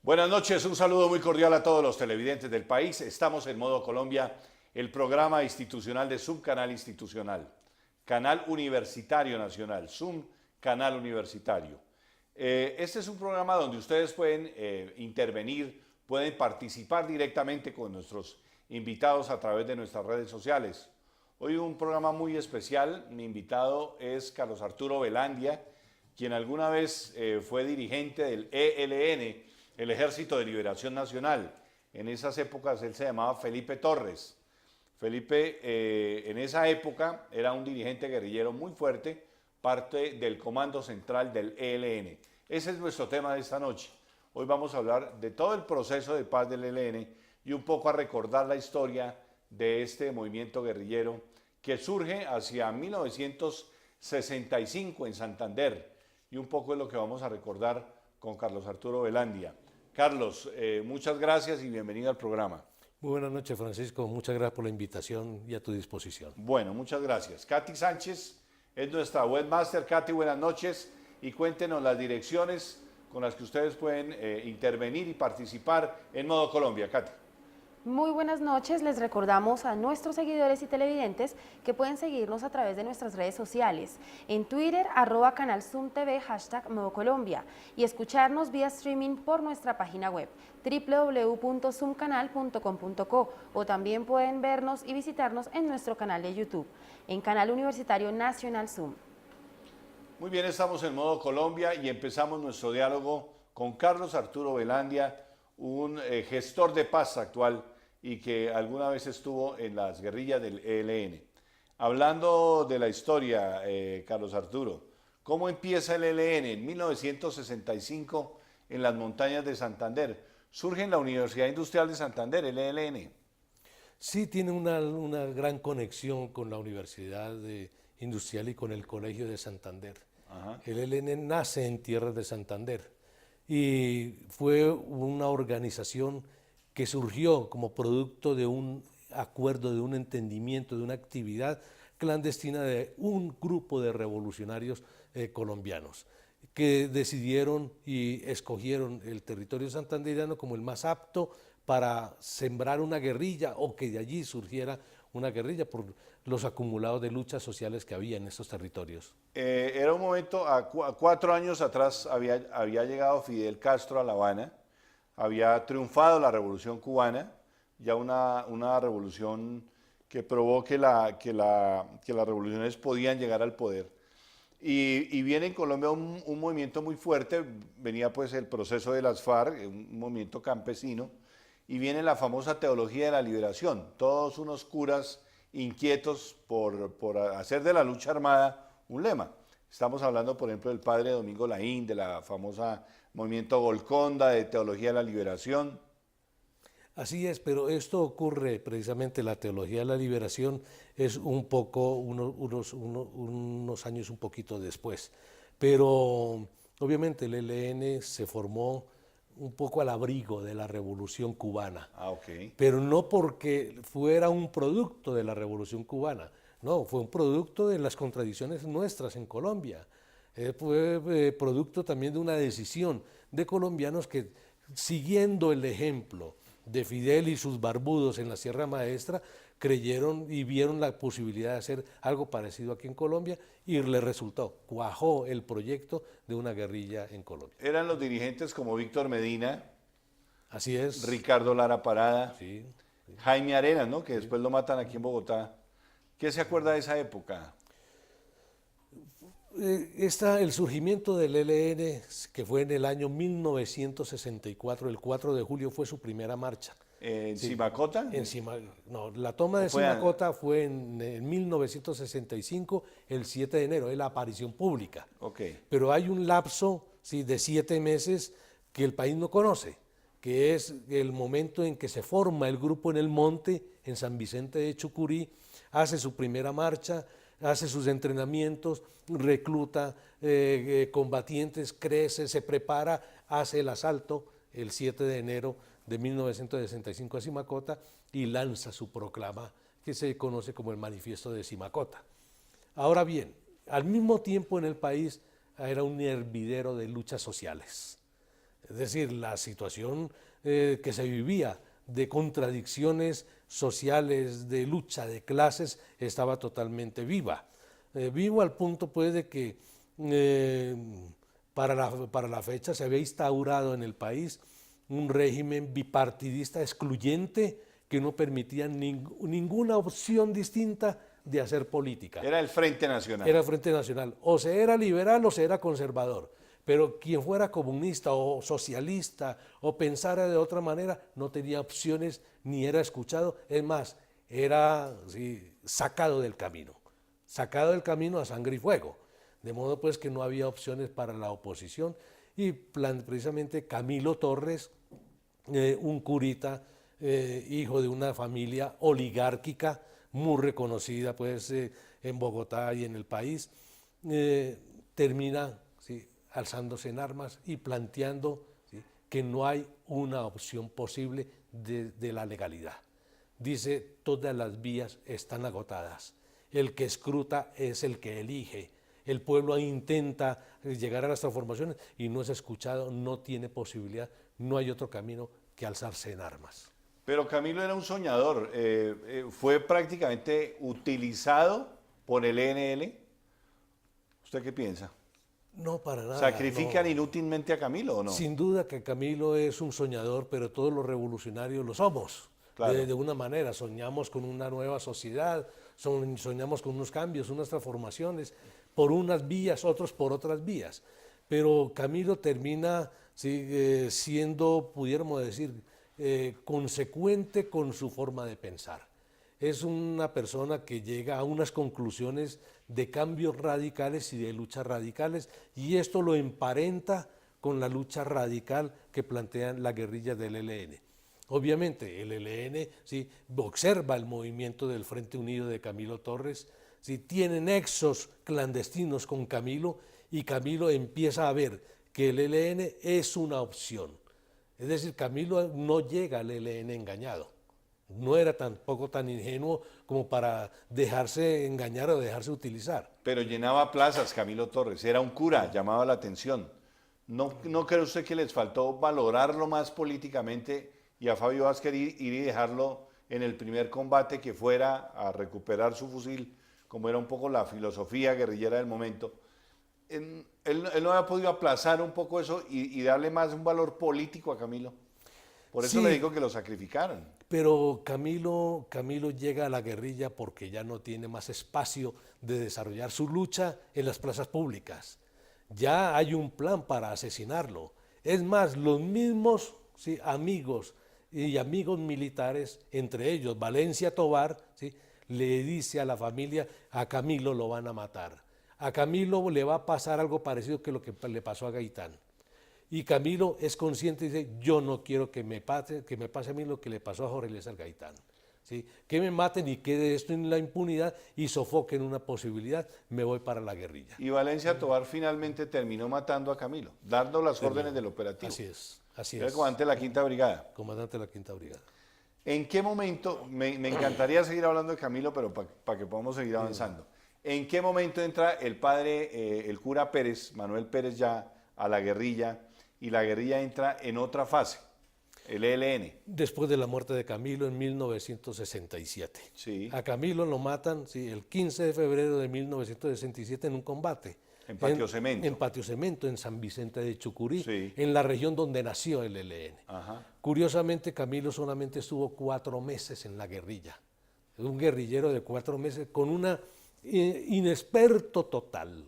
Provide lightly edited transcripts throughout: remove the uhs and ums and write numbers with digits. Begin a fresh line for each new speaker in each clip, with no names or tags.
Buenas noches, un saludo muy cordial a todos los televidentes del país. Estamos en Modo Colombia, el programa institucional de Zoom Canal Institucional, Canal Universitario Nacional, Zoom Canal Universitario. Este es un programa donde ustedes pueden intervenir, pueden participar directamente con nuestros invitados a través de nuestras redes sociales. Hoy un programa muy especial, mi invitado es Carlos Arturo Velandia, quien alguna vez fue dirigente del ELN, el Ejército de Liberación Nacional. En esas épocas él se llamaba Felipe Torres. Felipe en esa época era un dirigente guerrillero muy fuerte, parte del Comando Central del ELN. Ese es nuestro tema de esta noche. Hoy vamos a hablar de todo el proceso de paz del ELN y un poco a recordar la historia de este movimiento guerrillero que surge hacia 1965 en Santander, y un poco es lo que vamos a recordar con Carlos Arturo Velandia. Carlos, muchas gracias y bienvenido al programa.
Muy buenas noches, Francisco. Muchas gracias por la invitación y a tu disposición.
Bueno, muchas gracias. Katy Sánchez es nuestra webmaster. Katy, buenas noches y cuéntenos las direcciones con las que ustedes pueden intervenir y participar en Modo Colombia. Katy.
Muy buenas noches, les recordamos a nuestros seguidores y televidentes que pueden seguirnos a través de nuestras redes sociales, en Twitter, @canalzoomtv, #ModoColombia, y escucharnos vía streaming por nuestra página web, www.zoomcanal.com.co, o también pueden vernos y visitarnos en nuestro canal de YouTube, en Canal Universitario Nacional Zoom.
Muy bien, estamos en Modo Colombia y empezamos nuestro diálogo con Carlos Arturo Velandia, un gestor de paz actual y que alguna vez estuvo en las guerrillas del ELN. Hablando de la historia, Carlos Arturo, ¿cómo empieza el ELN? En 1965, en las montañas de Santander, surge en la Universidad Industrial de Santander, el ELN.
Sí, tiene una gran conexión con la Universidad Industrial y con el Colegio de Santander. Ajá. El ELN nace en tierras de Santander y fue una organización que surgió como producto de un acuerdo, de un entendimiento, de una actividad clandestina de un grupo de revolucionarios colombianos que decidieron y escogieron el territorio santandereano como el más apto para sembrar una guerrilla, o que de allí surgiera una guerrilla por los acumulados de luchas sociales que había en esos territorios.
Era un momento, 4 años atrás había llegado Fidel Castro a La Habana, había triunfado la Revolución Cubana, ya una revolución que probó que las revoluciones podían llegar al poder. Y viene en Colombia un movimiento muy fuerte, venía pues el proceso de las FARC, un movimiento campesino, y viene la famosa teología de la liberación, todos unos curas inquietos por hacer de la lucha armada un lema. Estamos hablando, por ejemplo, del padre Domingo Laín, de la famosa movimiento Golconda, de teología de la liberación.
Así es, pero esto ocurre precisamente, la teología de la liberación es un poco, unos años un poquito después. Pero obviamente el ELN se formó un poco al abrigo de la Revolución Cubana.
Okay.
Pero no porque fuera un producto de la Revolución Cubana, no, fue un producto de las contradicciones nuestras en Colombia. Fue producto también de una decisión de colombianos que, siguiendo el ejemplo de Fidel y sus barbudos en la Sierra Maestra, creyeron y vieron la posibilidad de hacer algo parecido aquí en Colombia, y le resultó, cuajó el proyecto de una guerrilla en Colombia.
Eran los dirigentes como Víctor Medina,
así es,
Ricardo Lara Parada,
sí, sí.
Jaime Arenas, ¿no? Que después lo matan aquí en Bogotá. ¿Qué se acuerda de esa época?
El surgimiento del ELN, que fue en el año 1964, el 4 de julio fue su primera marcha.
¿En Simacota?
No, la toma de Simacota fue en 1965, el 7 de enero, es la aparición pública.
Okay.
Pero hay un lapso de 7 meses que el país no conoce, que es el momento en que se forma el grupo en el monte, en San Vicente de Chucurí, hace su primera marcha, hace sus entrenamientos, recluta combatientes, crece, se prepara, hace el asalto el 7 de enero de 1965 a Simacota y lanza su proclama, que se conoce como el Manifiesto de Simacota. Ahora bien, al mismo tiempo en el país era un hervidero de luchas sociales. Es decir, la situación que se vivía de contradicciones sociales, de lucha de clases, estaba totalmente viva. Vivo al punto pues de que para la fecha se había instaurado en el país un régimen bipartidista excluyente que no permitía ninguna opción distinta de hacer política.
Era el Frente Nacional.
Era el Frente Nacional. O se era liberal o se era conservador. Pero quien fuera comunista o socialista o pensara de otra manera no tenía opciones ni era escuchado. Es más, era sacado del camino a sangre y fuego. De modo pues que no había opciones para la oposición y precisamente Camilo Torres, un curita, hijo de una familia oligárquica muy reconocida pues en Bogotá y en el país, termina alzándose en armas y planteando que no hay una opción posible de la legalidad. Dice, todas las vías están agotadas, el que escruta es el que elige, el pueblo intenta llegar a las transformaciones y no es escuchado, no tiene posibilidad, no hay otro camino que alzarse en armas.
Pero Camilo era un soñador, fue prácticamente utilizado por el ENL. ¿Usted qué piensa?
No, para nada.
¿Sacrifican
no.
Inútilmente a Camilo o no?
Sin duda que Camilo es un soñador, pero todos los revolucionarios lo somos. Claro. De una manera, soñamos con una nueva sociedad, soñamos con unos cambios, unas transformaciones, por unas vías, otros por otras vías. Pero Camilo termina siendo, pudiéramos decir, consecuente con su forma de pensar. Es una persona que llega a unas conclusiones de cambios radicales y de luchas radicales, y esto lo emparenta con la lucha radical que plantean las guerrillas del ELN. Obviamente el ELN observa el movimiento del Frente Unido de Camilo Torres, tiene nexos clandestinos con Camilo, y Camilo empieza a ver que el ELN es una opción. Es decir, Camilo no llega al ELN engañado. No era tampoco tan ingenuo como para dejarse engañar o dejarse utilizar.
Pero llenaba plazas Camilo Torres, era un cura, llamaba la atención. ¿No cree usted que les faltó valorarlo más políticamente y a Fabio Vázquez ir y dejarlo en el primer combate, que fuera a recuperar su fusil, como era un poco la filosofía guerrillera del momento? Él no había podido aplazar un poco eso y darle más un valor político a Camilo. Por eso le digo que lo sacrificaron.
Pero Camilo llega a la guerrilla porque ya no tiene más espacio de desarrollar su lucha en las plazas públicas. Ya hay un plan para asesinarlo. Es más, los mismos amigos y amigos militares, entre ellos Valencia Tobar, le dice a la familia, a Camilo lo van a matar. A Camilo le va a pasar algo parecido que lo que le pasó a Gaitán. Y Camilo es consciente y dice, yo no quiero que me pase a mí lo que le pasó a Jorge Eliezer Gaitán. Que me maten y quede esto en la impunidad y sofoquen una posibilidad, me voy para la guerrilla.
Y Valencia Tobar finalmente terminó matando a Camilo, dando las órdenes del operativo.
Así es.
Era el comandante de la Quinta Brigada.
Comandante de la Quinta Brigada.
¿En qué momento, me encantaría seguir hablando de Camilo, pero para que podamos seguir avanzando, ¿en qué momento entra el padre, el cura Pérez, Manuel Pérez, ya a la guerrilla, y la guerrilla entra en otra fase, el ELN?
Después de la muerte de Camilo en 1967.
Sí.
A Camilo lo matan el 15 de febrero de 1967 en un combate.
En Patio Cemento.
En Patio Cemento, en San Vicente de Chucurí,
sí,
en la región donde nació el ELN.
Ajá.
Curiosamente, Camilo solamente estuvo 4 meses en la guerrilla. Un guerrillero de 4 meses con una inexperto total.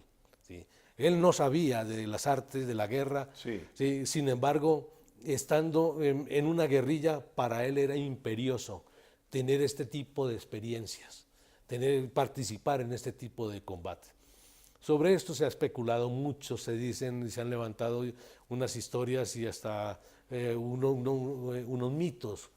Él no sabía de las artes de la guerra, sin embargo, estando en una guerrilla, para él era imperioso tener este tipo de experiencias, participar en este tipo de combate. Sobre esto se ha especulado mucho, se han levantado unas historias y hasta unos mitos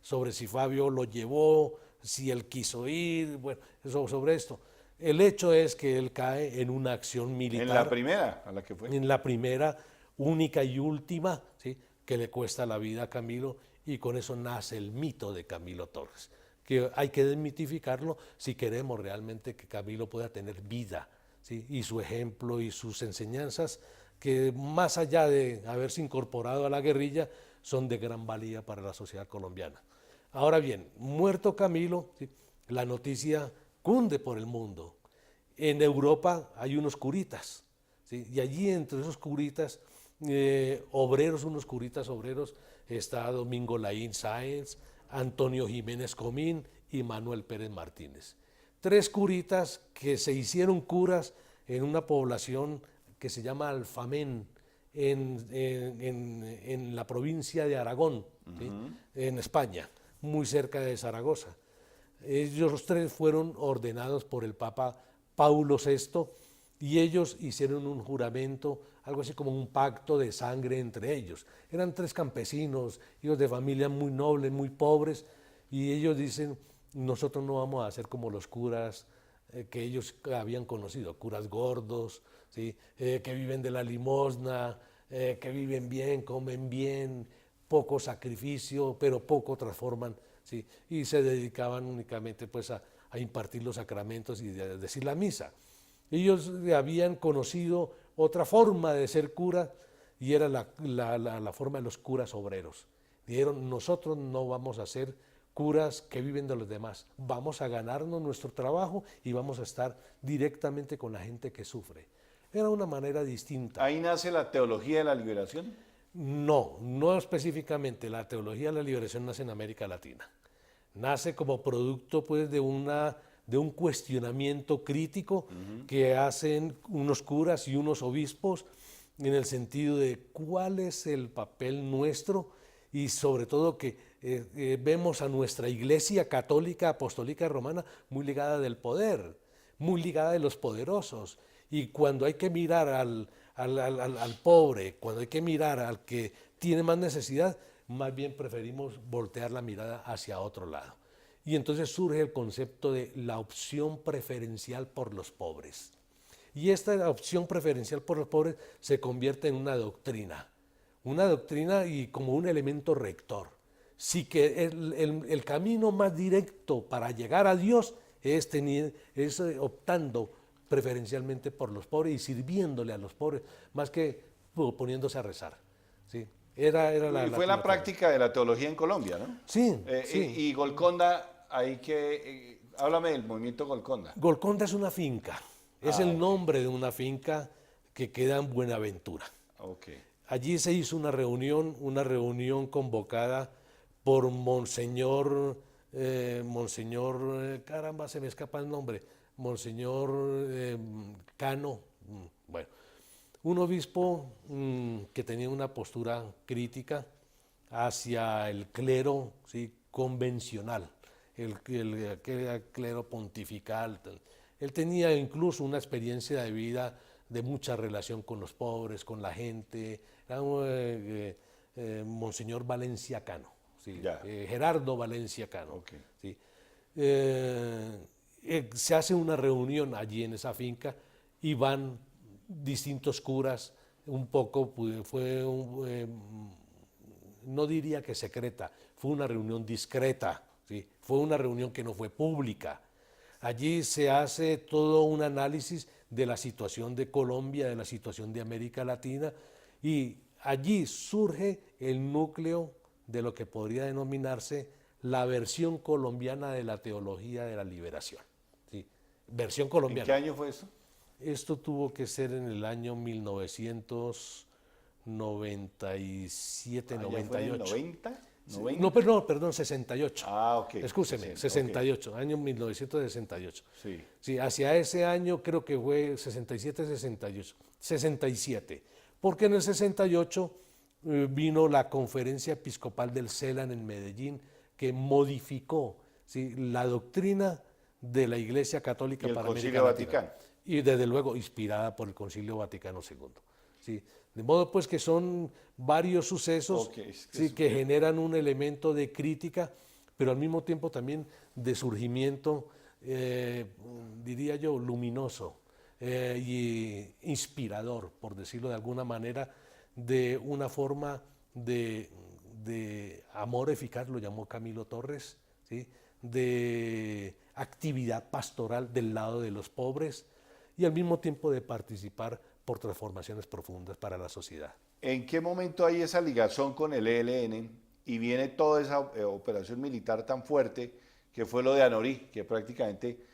sobre si Fabio lo llevó, si él quiso ir, bueno, sobre esto. El hecho es que él cae en una acción militar.
En la primera, a la que fue.
En la primera, única y última, que le cuesta la vida a Camilo, y con eso nace el mito de Camilo Torres, que hay que desmitificarlo si queremos realmente que Camilo pueda tener vida, y su ejemplo y sus enseñanzas que más allá de haberse incorporado a la guerrilla, son de gran valía para la sociedad colombiana. Ahora bien, muerto Camilo, ¿sí?, la noticia cunde por el mundo. En Europa hay unos curitas, ¿sí?, y allí entre esos curitas, obreros, unos curitas obreros, está Domingo Laín Sáenz, Antonio Jiménez Comín y Manuel Pérez Martínez. 3 curitas que se hicieron curas en una población que se llama Alfamén, en la provincia de Aragón, ¿sí?, en España, muy cerca de Zaragoza. Ellos 3 fueron ordenados por el Papa Paulo VI y ellos hicieron un juramento, algo así como un pacto de sangre entre ellos. Eran 3 campesinos, hijos de familias muy nobles, muy pobres, y ellos dicen: nosotros no vamos a ser como los curas que ellos habían conocido, curas gordos, ¿sí?, que viven de la limosna, que viven bien, comen bien, poco sacrificio, pero poco transforman, ¿sí?, y se dedicaban únicamente pues a impartir los sacramentos y a decir la misa. Ellos habían conocido otra forma de ser cura y era la forma de los curas obreros. Dijeron: nosotros no vamos a ser curas que viven de los demás, vamos a ganarnos nuestro trabajo y vamos a estar directamente con la gente que sufre. Era una manera distinta.
¿Ahí nace la teología de la liberación?
No, no específicamente. La teología de la liberación nace en América Latina. Nace como producto pues de un cuestionamiento crítico que hacen unos curas y unos obispos en el sentido de cuál es el papel nuestro, y sobre todo que vemos a nuestra Iglesia católica, apostólica romana muy ligada del poder, muy ligada de los poderosos, y cuando hay que mirar al pobre, cuando hay que mirar al que tiene más necesidad, más bien preferimos voltear la mirada hacia otro lado. Y entonces surge el concepto de la opción preferencial por los pobres. Y esta opción preferencial por los pobres se convierte en una doctrina y como un elemento rector. Sí, que el camino más directo para llegar a Dios es optando preferencialmente por los pobres y sirviéndole a los pobres, más que poniéndose a rezar, ¿sí?
Y fue la práctica de la teología en Colombia, ¿no?
Sí, sí.
Y Golconda, háblame del movimiento Golconda.
Golconda es una finca, es el nombre de una finca que queda en Buenaventura.
Okay.
Allí se hizo una reunión convocada por Monseñor, caramba, se me escapa el nombre, Monseñor Cano, bueno, un obispo que tenía una postura crítica hacia el clero, ¿sí?, convencional, el clero pontifical. Él tenía incluso una experiencia de vida de mucha relación con los pobres, con la gente. Era Monseñor Valencia Cano, ¿sí? Gerardo Valencia Cano. Okay. ¿Sí? Se hace una reunión allí en esa finca y van distintos curas, un poco, no diría que secreta, fue una reunión discreta, ¿sí? Fue una reunión que no fue pública. Allí se hace todo un análisis de la situación de Colombia, de la situación de América Latina, y allí surge el núcleo de lo que podría denominarse la versión colombiana de la teología de la liberación. ¿Sí? Versión colombiana.
¿En qué año fue eso?
Esto tuvo que ser en el año 1997, 98.
¿90?
¿90? No, perdón, 68.
Ah, ok.
Escúcheme, 68, okay. Año 1968.
Sí.
Sí, hacia ese año creo que fue 67, 68. 67. Porque en el 68 vino la Conferencia Episcopal del CELAN en Medellín, que modificó, ¿sí?, la doctrina de la Iglesia Católica para América Latina. Vaticano. Y desde luego inspirada por el Concilio Vaticano II. ¿Sí? De modo pues que son varios sucesos, sí, que generan un elemento de crítica, pero al mismo tiempo también de surgimiento, diría yo, luminoso y inspirador, por decirlo de alguna manera, de una forma de amor eficaz, lo llamó Camilo Torres, ¿sí?, de actividad pastoral del lado de los pobres y al mismo tiempo de participar por transformaciones profundas para la sociedad.
¿En qué momento hay esa ligazón con el ELN y viene toda esa operación militar tan fuerte que fue lo de Anorí, que prácticamente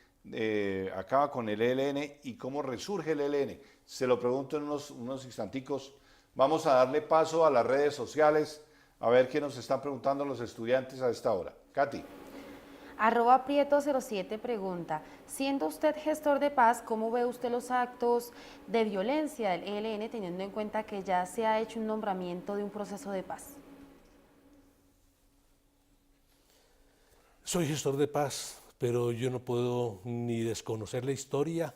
acaba con el ELN, y cómo resurge el ELN? Se lo pregunto en unos instanticos. Vamos a darle paso a las redes sociales a ver qué nos están preguntando los estudiantes a esta hora. Katy.
@Prieto07 pregunta, siendo usted gestor de paz, ¿cómo ve usted los actos de violencia del ELN teniendo en cuenta que ya se ha hecho un nombramiento de un proceso de paz?
Soy gestor de paz, pero yo no puedo ni desconocer la historia,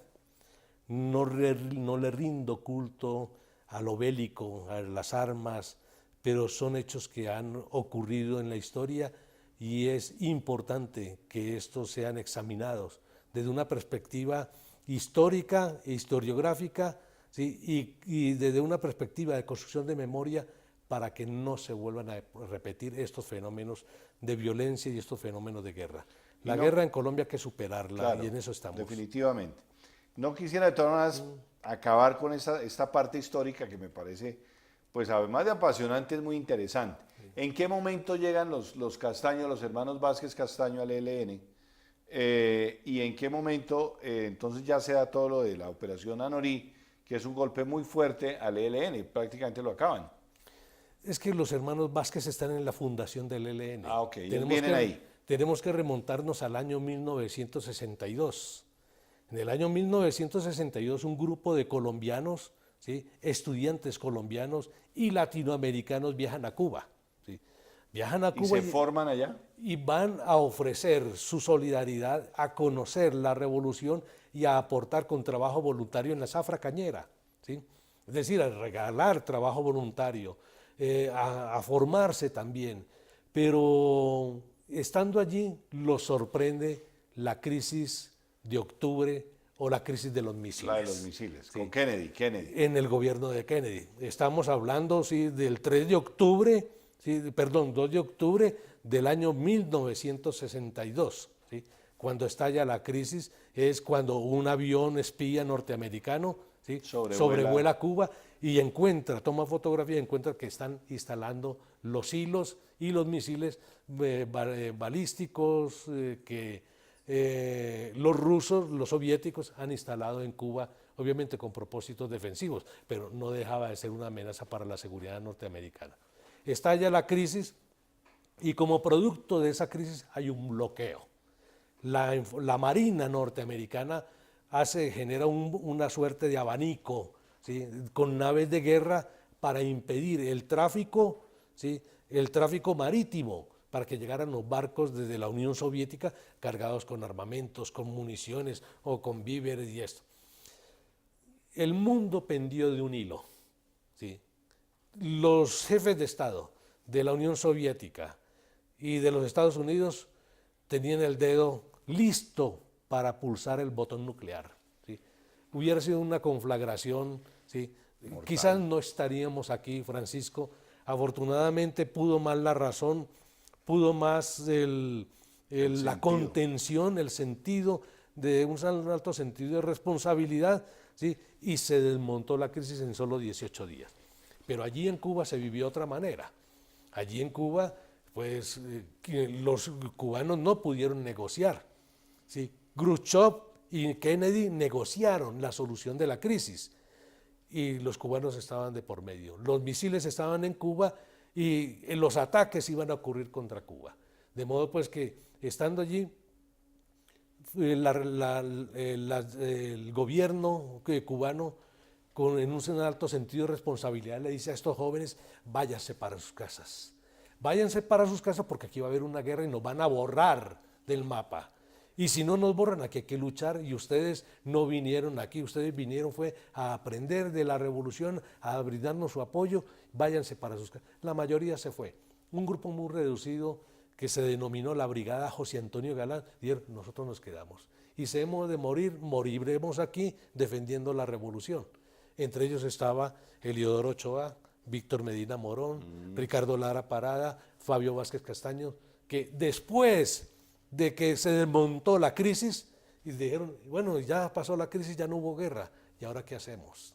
no le rindo culto a lo bélico, a las armas, pero son hechos que han ocurrido en la historia y es importante que estos sean examinados desde una perspectiva histórica e historiográfica, ¿sí? y desde una perspectiva de construcción de memoria para que no se vuelvan a repetir estos fenómenos de violencia y estos fenómenos de guerra. La guerra en Colombia hay que superarla, claro, y en eso estamos.
Definitivamente. No quisiera de todas maneras acabar con esta parte histórica que me parece, pues además de apasionante, es muy interesante. ¿En qué momento llegan los Castaño, los hermanos Vázquez Castaño al ELN? ¿Y en qué momento entonces ya se da todo lo de la operación Anorí, que es un golpe muy fuerte al ELN? Prácticamente lo acaban.
Es que los hermanos Vázquez están en la fundación del ELN.
Ah, ok, vienen ahí.
Tenemos que remontarnos al año 1962. En el año 1962 un grupo de colombianos, ¿sí?, estudiantes colombianos y latinoamericanos viajan a Cuba. ¿Sí? Viajan a Cuba
¿Y se forman allá?
Y van a ofrecer su solidaridad, a conocer la revolución y a aportar con trabajo voluntario en la zafra cañera. ¿Sí? Es decir, a regalar trabajo voluntario, a formarse también. Pero estando allí los sorprende la crisis de octubre o la crisis de los misiles.
La de los misiles,
sí,
con Kennedy.
En el gobierno de Kennedy. Estamos hablando, sí, del 3 de octubre, sí, perdón, 2 de octubre del año 1962. ¿Sí? Cuando estalla la crisis es cuando un avión espía norteamericano, ¿sí?, sobrevuela Cuba y toma fotografía y encuentra que están instalando los hilos y los misiles balísticos que los rusos, los soviéticos han instalado en Cuba, obviamente con propósitos defensivos, pero no dejaba de ser una amenaza para la seguridad norteamericana. Estalla la crisis y como producto de esa crisis hay un bloqueo. La Marina norteamericana genera una suerte de abanico, ¿sí?, con naves de guerra para impedir el tráfico, ¿sí?, el tráfico marítimo, para que llegaran los barcos desde la Unión Soviética cargados con armamentos, con municiones o con víveres y esto. El mundo pendió de un hilo. ¿Sí? Los jefes de Estado de la Unión Soviética y de los Estados Unidos tenían el dedo listo para pulsar el botón nuclear. ¿Sí? Hubiera sido una conflagración, ¿sí? Quizás no estaríamos aquí, Francisco. Afortunadamente pudo más la razón, pudo más la contención, el sentido de un alto sentido de responsabilidad, ¿sí?, y se desmontó la crisis en solo 18 días. Pero allí en Cuba se vivió de otra manera. Allí en Cuba, pues, los cubanos no pudieron negociar, ¿sí? Khrushchev y Kennedy negociaron la solución de la crisis y los cubanos estaban de por medio. Los misiles estaban en Cuba y los ataques iban a ocurrir contra Cuba. De modo pues que, estando allí, el gobierno cubano, en un alto sentido de responsabilidad, le dice a estos jóvenes: váyanse para sus casas. Váyanse para sus casas porque aquí va a haber una guerra y nos van a borrar del mapa. Y si no nos borran, aquí hay que luchar, y ustedes no vinieron aquí, ustedes vinieron fue a aprender de la revolución, a brindarnos su apoyo, váyanse para sus casas. La mayoría se fue. Un grupo muy reducido que se denominó la Brigada José Antonio Galán, dijeron: nosotros nos quedamos. Y si hemos de morir, moriremos aquí defendiendo la revolución. Entre ellos estaba Heliodoro Ochoa, Víctor Medina Morón, Ricardo Lara Parada, Fabio Vázquez Castaño, que después de que se desmontó la crisis y dijeron: bueno, ya pasó la crisis, ya no hubo guerra, ¿y ahora qué hacemos?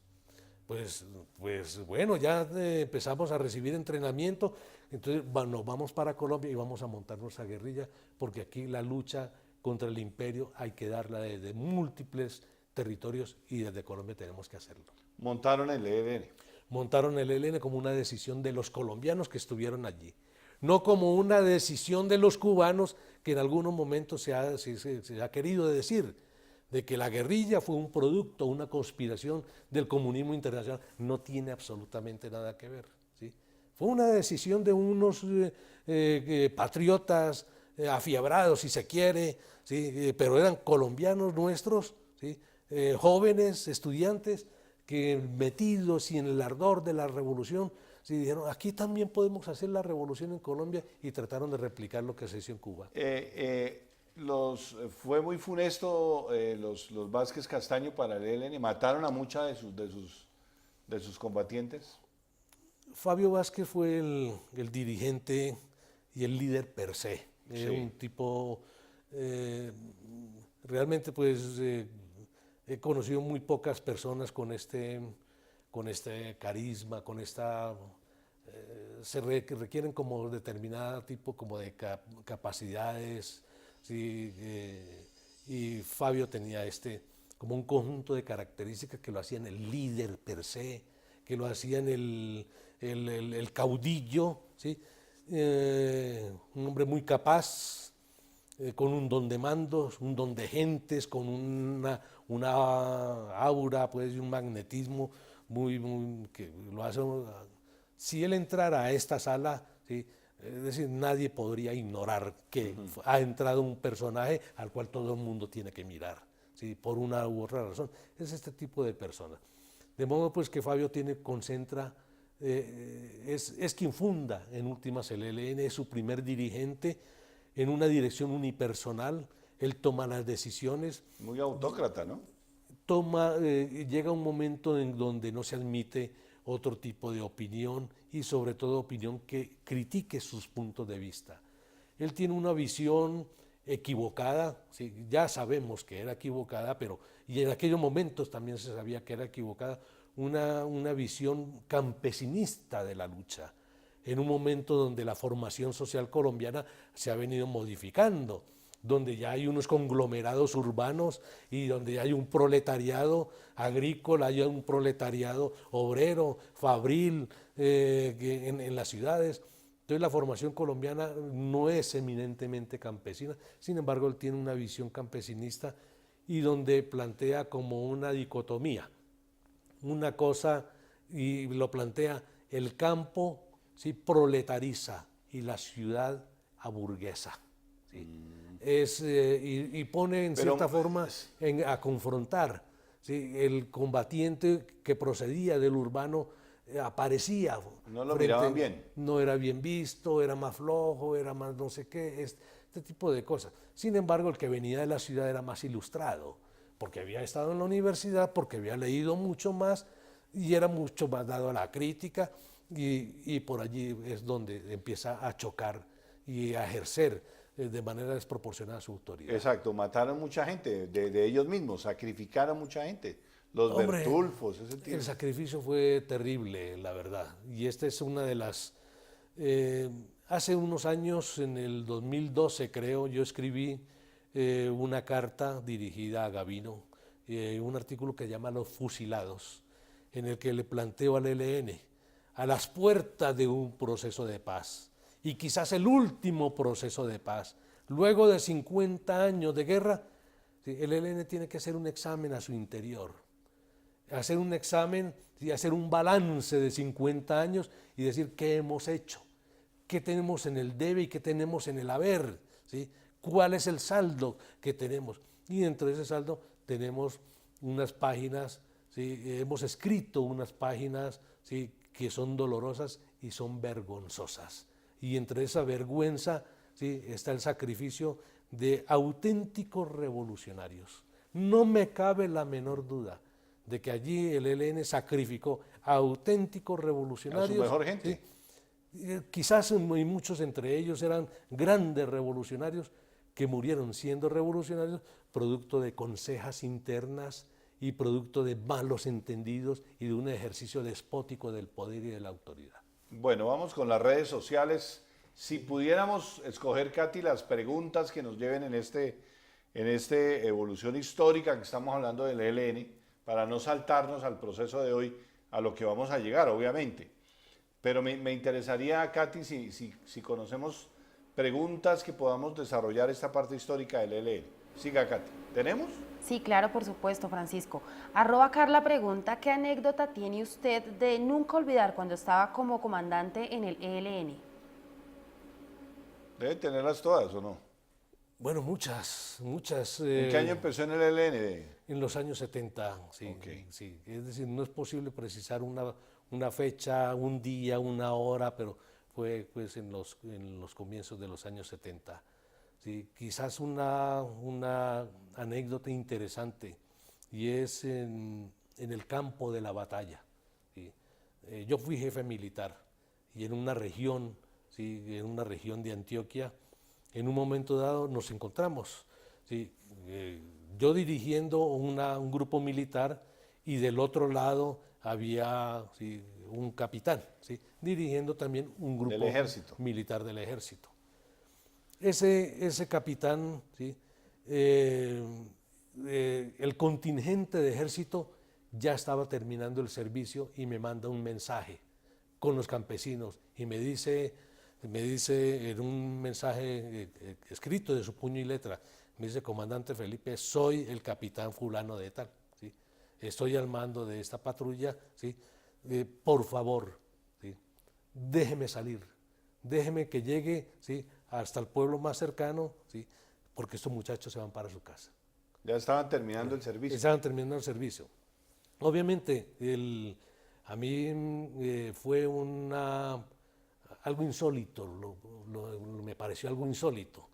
pues bueno, ya empezamos a recibir entrenamiento, entonces nos vamos para Colombia y vamos a montar nuestra guerrilla, porque aquí la lucha contra el imperio hay que darla desde múltiples territorios y desde Colombia tenemos que hacerlo.
Montaron el ELN.
Montaron el ELN como una decisión de los colombianos que estuvieron allí, no como una decisión de los cubanos que en algunos momentos se ha querido decir, de que la guerrilla fue un producto, una conspiración del comunismo internacional. No tiene absolutamente nada que ver, ¿sí? Fue una decisión de unos patriotas afiebrados, si se quiere, ¿sí? Pero eran colombianos nuestros, ¿sí? Jóvenes, estudiantes, que metidos y en el ardor de la revolución, ¿sí? Dijeron, aquí también podemos hacer la revolución en Colombia, y trataron de replicar lo que se hizo en Cuba.
Fue muy funesto los Vázquez Castaño para el ELN, mataron a muchos de sus combatientes.
Fabio Vázquez fue el dirigente y el líder per se,
Sí.
un tipo realmente pues he conocido muy pocas personas con este carisma, con esta requieren como determinada tipo como de capacidades. Sí, y Fabio tenía como un conjunto de características que lo hacían el líder per se, que lo hacían el caudillo, ¿sí? Un hombre muy capaz, con un don de mandos, un don de gentes, con una aura, pues, y un magnetismo muy que lo hace. Si él entrara a esta sala, ¿sí? Es decir, nadie podría ignorar que ha entrado un personaje al cual todo el mundo tiene que mirar, ¿sí? Por una u otra razón. Es este tipo de personas. De modo pues que Fabio concentra, es quien funda en últimas el ELN, es su primer dirigente en una dirección unipersonal. Él toma las decisiones.
Muy autócrata, ¿no?
Llega un momento en donde no se admite otro tipo de opinión, y sobre todo opinión que critique sus puntos de vista. Él tiene una visión equivocada, ¿sí? Ya sabemos que era equivocada, y en aquellos momentos también se sabía que era equivocada, una visión campesinista de la lucha, en un momento donde la formación social colombiana se ha venido modificando, donde ya hay unos conglomerados urbanos y donde hay un proletariado agrícola, hay un proletariado obrero, fabril, en las ciudades. Entonces la formación colombiana no es eminentemente campesina, sin embargo él tiene una visión campesinista y donde plantea como una dicotomía, una cosa, y lo plantea: el campo, ¿sí?, proletariza y la ciudad aburguesa, ¿sí? Y pone en cierta forma a confrontar, ¿sí? El combatiente que procedía del urbano aparecía.
No lo miraban bien.
No era bien visto, era más flojo, era más no sé qué, este tipo de cosas. Sin embargo, el que venía de la ciudad era más ilustrado, porque había estado en la universidad, porque había leído mucho más y era mucho más dado a la crítica, y por allí es donde empieza a chocar y a ejercer de manera desproporcionada su autoridad.
Exacto, mataron mucha gente de ellos mismos, sacrificaron mucha gente, los Bertulfos, ese tipo.
El sacrificio fue terrible, la verdad, y esta es una de las... hace unos años, en el 2012 creo, yo escribí una carta dirigida a Gavino, un artículo que se llama Los Fusilados, en el que le planteo al ELN, a las puertas de un proceso de paz, y quizás el último proceso de paz, luego de 50 años de guerra, el ELN tiene que hacer un examen a su interior, hacer un examen y hacer un balance de 50 años y decir qué hemos hecho, qué tenemos en el debe y qué tenemos en el haber, ¿sí? ¿Cuál es el saldo que tenemos? Y dentro de ese saldo tenemos unas páginas, ¿sí? Hemos escrito unas páginas, ¿sí?, que son dolorosas y son vergonzosas. Y entre esa vergüenza, ¿sí?, está el sacrificio de auténticos revolucionarios. No me cabe la menor duda de que allí el ELN sacrificó a auténticos revolucionarios.
A su mejor gente.
¿Sí? Quizás muchos entre ellos eran grandes revolucionarios que murieron siendo revolucionarios producto de consejas internas y producto de malos entendidos y de un ejercicio despótico del poder y de la autoridad.
Bueno, vamos con las redes sociales. Si pudiéramos escoger, Katy, las preguntas que nos lleven en este evolución histórica que estamos hablando del ELN, para no saltarnos al proceso de hoy, a lo que vamos a llegar, obviamente. Pero me interesaría, Katy, si conocemos preguntas que podamos desarrollar esta parte histórica del ELN. Siga, Katy. ¿Tenemos?
Sí, claro, por supuesto, Francisco. @Carla pregunta, ¿qué anécdota tiene usted de nunca olvidar cuando estaba como comandante en el ELN?
Debe tenerlas todas, ¿o no?
Bueno, muchas.
¿En qué año empezó en el ELN?
En los años 70, sí.
Okay.
Sí. Es decir, no es posible precisar una fecha, un día, una hora, pero fue pues, en los comienzos de los años 70. Sí, quizás una anécdota interesante, y es en el campo de la batalla. ¿Sí? Yo fui jefe militar y en una región, ¿sí? En una región de Antioquia, en un momento dado nos encontramos. ¿Sí? Yo dirigiendo un grupo militar y del otro lado había, ¿sí? un capitán, ¿sí? dirigiendo también un grupo
del ejército.
militar del ejército. Ese capitán, ¿sí? El contingente de ejército ya estaba terminando el servicio y me manda un mensaje con los campesinos y me dice en un mensaje escrito de su puño y letra, me dice: comandante Felipe, soy el capitán fulano de tal, ¿sí? Estoy al mando de esta patrulla, ¿sí? Por favor, ¿sí? Déjeme salir, déjeme que llegue, ¿sí? hasta el pueblo más cercano, ¿sí? porque estos muchachos se van para su casa.
Ya estaban terminando el servicio.
Estaban terminando el servicio. Obviamente, a mí fue algo insólito, me pareció algo insólito.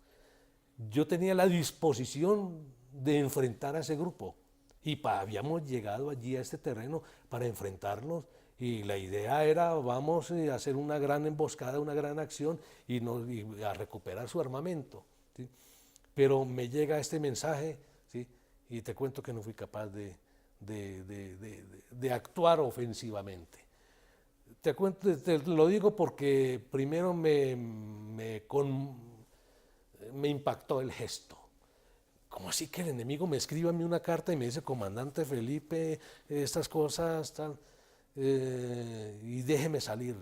Yo tenía la disposición de enfrentar a ese grupo y habíamos llegado allí a este terreno para enfrentarlos. Y la idea era, vamos a hacer una gran emboscada, una gran acción y a recuperar su armamento. ¿Sí? Pero me llega este mensaje, ¿sí? y te cuento que no fui capaz de actuar ofensivamente. Te lo digo porque primero me impactó el gesto. ¿Cómo así que el enemigo me escribe a mí una carta y me dice: comandante Felipe, estas cosas, tal? Y déjeme salir,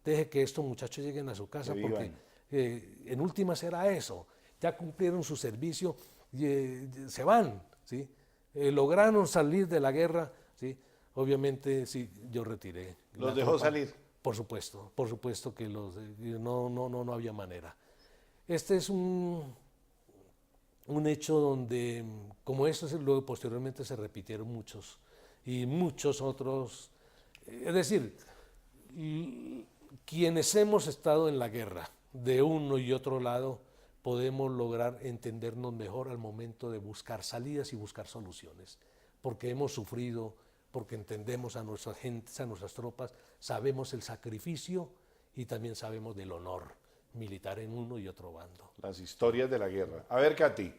deje que estos muchachos lleguen a su casa, porque en últimas era eso, ya cumplieron su servicio, se van, ¿sí? Lograron salir de la guerra, ¿sí? Obviamente sí, yo retiré.
¿Los dejó salir?
Por supuesto que no había manera. Este es un hecho donde, como esto, luego posteriormente se repitieron muchos y muchos otros. Es decir, quienes hemos estado en la guerra de uno y otro lado podemos lograr entendernos mejor al momento de buscar salidas y buscar soluciones, porque hemos sufrido, porque entendemos a nuestras gentes, a nuestras tropas, sabemos el sacrificio y también sabemos del honor militar en uno y otro bando.
Las historias de la guerra. A ver, Katy.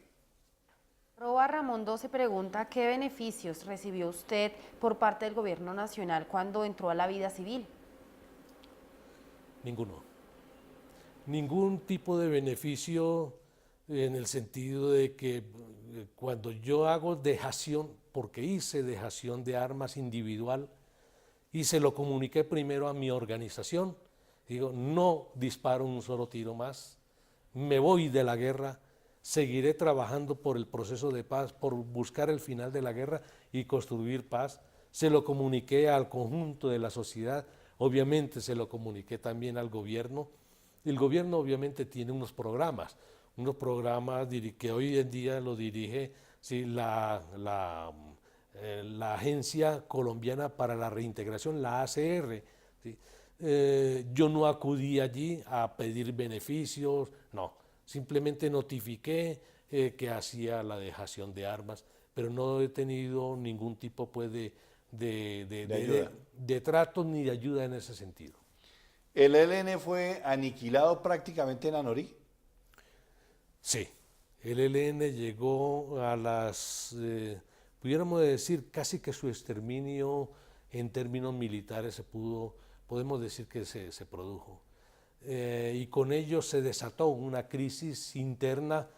@Ramón12 pregunta, ¿qué beneficios recibió usted por parte del gobierno nacional cuando entró a la vida civil?
Ninguno. Ningún tipo de beneficio, en el sentido de que cuando yo hago dejación, porque hice dejación de armas individual y se lo comuniqué primero a mi organización, digo: no disparo un solo tiro más, me voy de la guerra, seguiré trabajando por el proceso de paz, por buscar el final de la guerra y construir paz. Se lo comuniqué al conjunto de la sociedad, obviamente se lo comuniqué también al gobierno. El gobierno obviamente tiene unos programas que hoy en día lo dirige, ¿sí? la Agencia Colombiana para la Reintegración, la ACR. ¿Sí? Yo no acudí allí a pedir beneficios, no. Simplemente notifiqué que hacía la dejación de armas, pero no he tenido ningún tipo pues, de trato ni de ayuda en ese sentido.
¿El ELN fue aniquilado prácticamente en Anorí?
Sí, el ELN llegó a pudiéramos decir casi que su exterminio en términos militares podemos decir que se produjo. Y con ello se desató una crisis interna,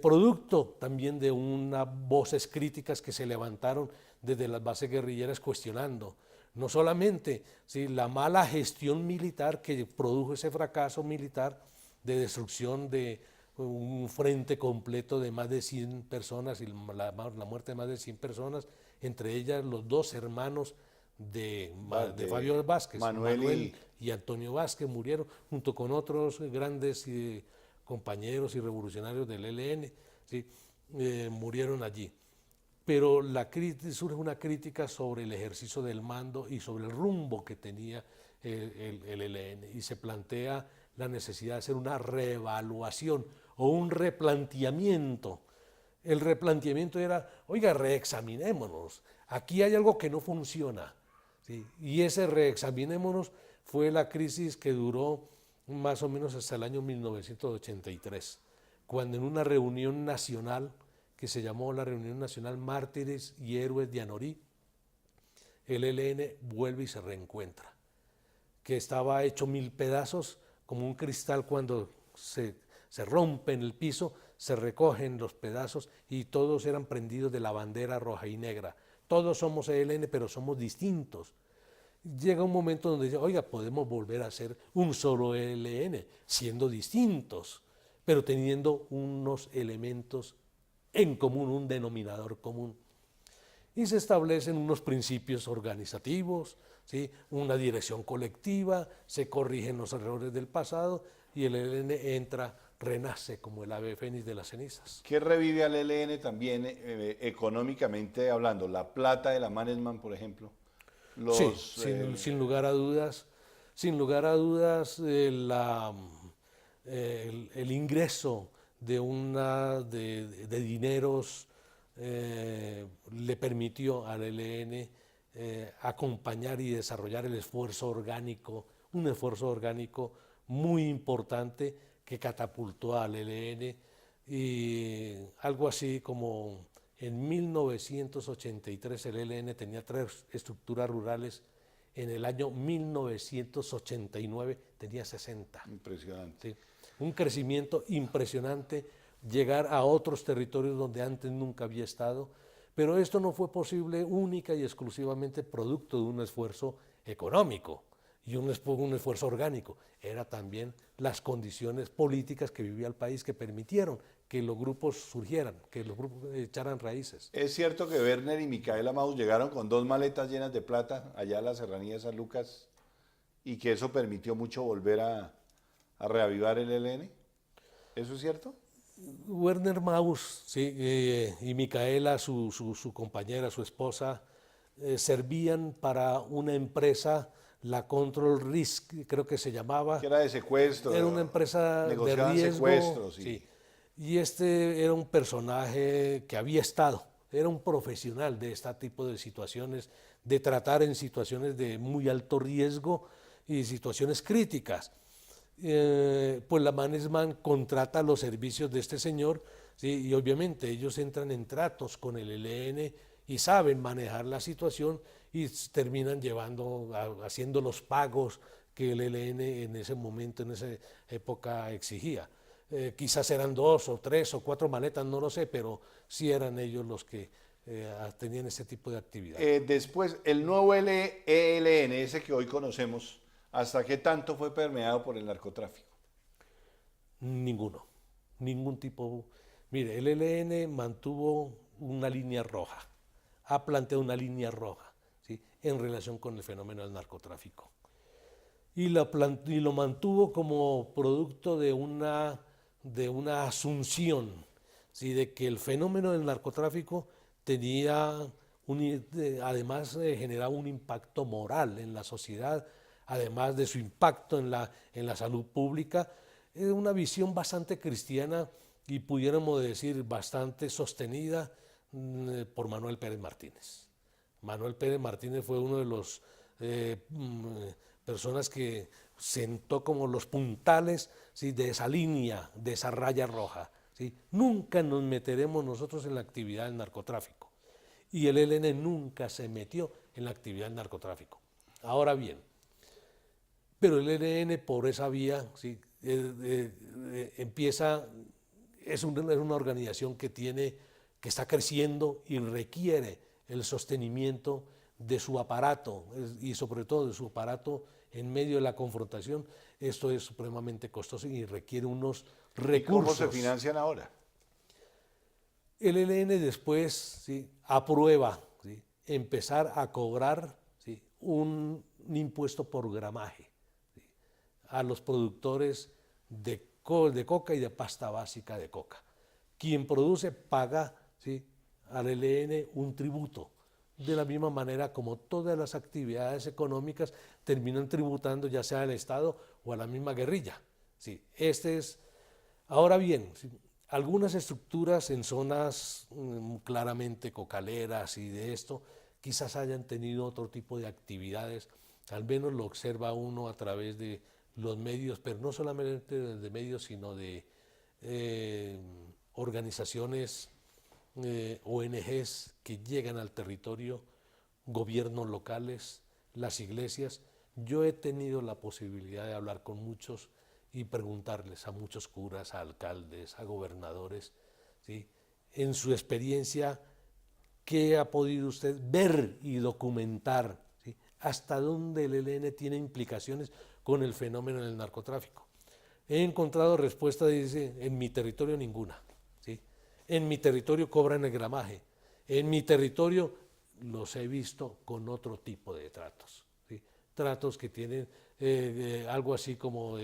producto también de unas voces críticas que se levantaron desde las bases guerrilleras cuestionando no solamente la mala gestión militar que produjo ese fracaso militar de destrucción de un frente completo de más de 100 personas y la muerte de más de 100 personas, entre ellas los dos hermanos de Fabio Vázquez, Manuel y Antonio Vázquez, murieron junto con otros grandes compañeros y revolucionarios del ELN, murieron allí. Pero surge una crítica sobre el ejercicio del mando y sobre el rumbo que tenía el ELN, y se plantea la necesidad de hacer una reevaluación o un replanteamiento. El replanteamiento era, oiga, reexaminémonos, aquí hay algo que no funciona. ¿Sí? Y ese reexaminémonos fue la crisis que duró más o menos hasta el año 1983, cuando en una reunión nacional que se llamó la Reunión Nacional Mártires y Héroes de Anorí, el ELN vuelve y se reencuentra, que estaba hecho 1000 pedazos, como un cristal cuando se rompe en el piso, se recogen los pedazos y todos eran prendidos de la bandera roja y negra. Todos somos ELN, pero somos distintos. Llega un momento donde dice, oiga, podemos volver a ser un solo ELN, siendo distintos, pero teniendo unos elementos en común, un denominador común. Y se establecen unos principios organizativos, ¿sí? Una dirección colectiva, se corrigen los errores del pasado y el ELN renace como el ave fénix de las cenizas.
¿Qué revive al ELN también económicamente hablando? La plata de la Mannesmann, por ejemplo.
Sin lugar a dudas, el ingreso de dineros le permitió al ELN acompañar y desarrollar un esfuerzo orgánico muy importante que catapultó al ELN, y algo así como en 1983 el ELN tenía 3 estructuras rurales, en el año 1989 tenía 60.
Impresionante.
¿Sí? Un crecimiento impresionante, llegar a otros territorios donde antes nunca había estado, pero esto no fue posible única y exclusivamente producto de un esfuerzo económico y un esfuerzo orgánico. Era también las condiciones políticas que vivía el país que permitieron que los grupos surgieran, que los grupos echaran raíces.
¿Es cierto que Werner y Micaela Maus llegaron con 2 maletas llenas de plata allá a la serranía de San Lucas y que eso permitió mucho volver a reavivar el ELN? ¿Eso es cierto?
Werner Maus, sí, y Micaela, su compañera, su esposa, servían para una empresa, la Control Risk, creo que se llamaba.
Que era de secuestro.
Era una empresa de riesgo.
Secuestros,
sí. Y este era un personaje que había estado, era un profesional de este tipo de situaciones, de tratar en situaciones de muy alto riesgo y situaciones críticas. Pues la Mannesmann contrata los servicios de este señor, ¿sí? Y obviamente ellos entran en tratos con el ELN y saben manejar la situación y terminan haciendo los pagos que el ELN en ese momento, en esa época exigía. Quizás eran 2 o 3 o 4 maletas, no lo sé, pero sí eran ellos los que tenían ese tipo de actividad.
Después, el nuevo ELN, ese que hoy conocemos, ¿hasta qué tanto fue permeado por el narcotráfico?
Ningún tipo. Mire, el ELN mantuvo una línea roja, ha planteado una línea roja, ¿sí?, en relación con el fenómeno del narcotráfico. Y lo mantuvo como producto de una asunción, ¿sí?, de que el fenómeno del narcotráfico además generaba un impacto moral en la sociedad, además de su impacto en la salud pública. Es una visión bastante cristiana y pudiéramos decir bastante sostenida por Manuel Pérez Martínez. Manuel Pérez Martínez fue uno de los personas que sentó como los puntales, ¿sí?, de esa línea, de esa raya roja, ¿sí? Nunca nos meteremos nosotros en la actividad del narcotráfico. y el ELN nunca se metió en la actividad del narcotráfico. Ahora bien, pero el ELN por esa vía ¿sí? Es una organización que está creciendo y requiere el sostenimiento de su aparato y sobre todo de su aparato en medio de la confrontación. Esto es supremamente costoso y requiere unos recursos.
¿Y cómo se financian ahora?
El ELN después ¿sí? aprueba ¿sí? empezar a cobrar ¿sí? un impuesto por gramaje ¿sí? a los productores de coca y de pasta básica de coca. Quien produce paga ¿sí? al ELN un tributo, de la misma manera como todas las actividades económicas terminan tributando ya sea al Estado o a la misma guerrilla. ¿sí? Ahora bien, ¿sí? algunas estructuras en zonas claramente cocaleras y de esto quizás hayan tenido otro tipo de actividades, al menos lo observa uno a través de los medios, pero no solamente de medios, sino de organizaciones, ONGs que llegan al territorio, gobiernos locales, las iglesias. Yo he tenido la posibilidad de hablar con muchos y preguntarles a muchos curas, a alcaldes, a gobernadores, ¿sí? en su experiencia, ¿qué ha podido usted ver y documentar? ¿Sí? ¿Hasta dónde el ELN tiene implicaciones con el fenómeno del narcotráfico? He encontrado respuesta, dice, en mi territorio ninguna. ¿sí? En mi territorio cobran el gramaje. En mi territorio los he visto con otro tipo de tratos. ¿sí? Tratos que tienen algo así como